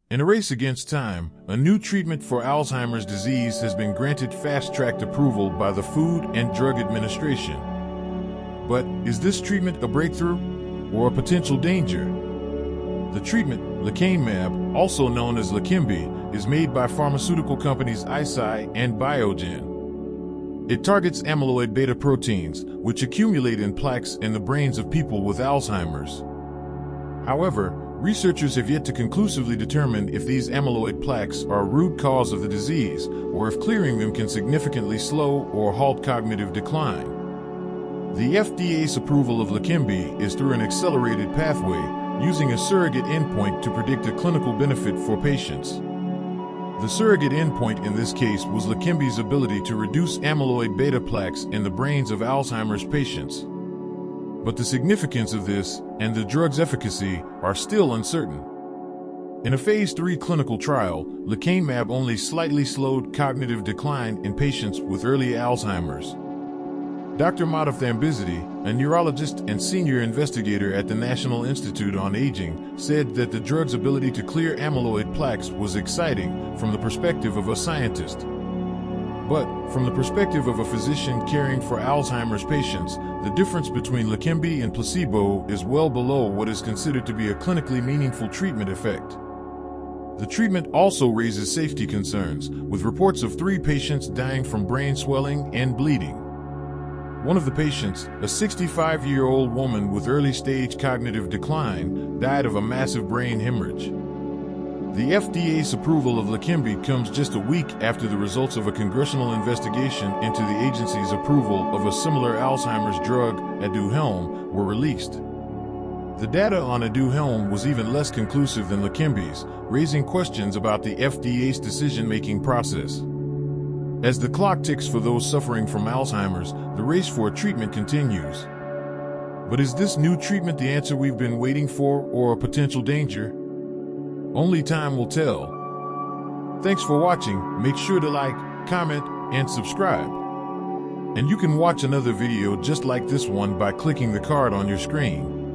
In a race against time, a new treatment for Alzheimer's disease has been granted fast-track approval by the Food and Drug Administration. But is this treatment a breakthrough or a potential danger? The treatment, lecanemab, also known as Leqembi, is made by pharmaceutical companies Eisai and Biogen. It targets amyloid beta proteins, which accumulate in plaques in the brains of people with Alzheimer's. However, researchers have yet to conclusively determine if these amyloid plaques are a root cause of the disease, or if clearing them can significantly slow or halt cognitive decline. The FDA's approval of Leqembi is through an accelerated pathway, using a surrogate endpoint to predict a clinical benefit for patients. The surrogate endpoint in this case was Leqembi's ability to reduce amyloid beta plaques in the brains of Alzheimer's patients. But the significance of this and the drug's efficacy are still uncertain. In a phase 3 clinical trial, lecanemab only slightly slowed cognitive decline in patients with early Alzheimer's. Dr. Madhav Thambizity, a neurologist and senior investigator at the National Institute on Aging, said that the drug's ability to clear amyloid plaques was exciting from the perspective of a scientist. But, from the perspective of a physician caring for Alzheimer's patients, the difference between Leqembi and placebo is well below what is considered to be a clinically meaningful treatment effect. The treatment also raises safety concerns, with reports of 3 patients dying from brain swelling and bleeding. One of the patients, a 65-year-old woman with early-stage cognitive decline, died of a massive brain hemorrhage. The FDA's approval of Leqembi comes just a week after the results of a congressional investigation into the agency's approval of a similar Alzheimer's drug, Aduhelm, were released. The data on Aduhelm was even less conclusive than Leqembi's, raising questions about the FDA's decision-making process. As the clock ticks for those suffering from Alzheimer's, the race for a treatment continues. But is this new treatment the answer we've been waiting for, or a potential danger? Only time will tell. Thanks for watching. Make sure to like, comment, and subscribe. And you can watch another video just like this one by clicking the card on your screen.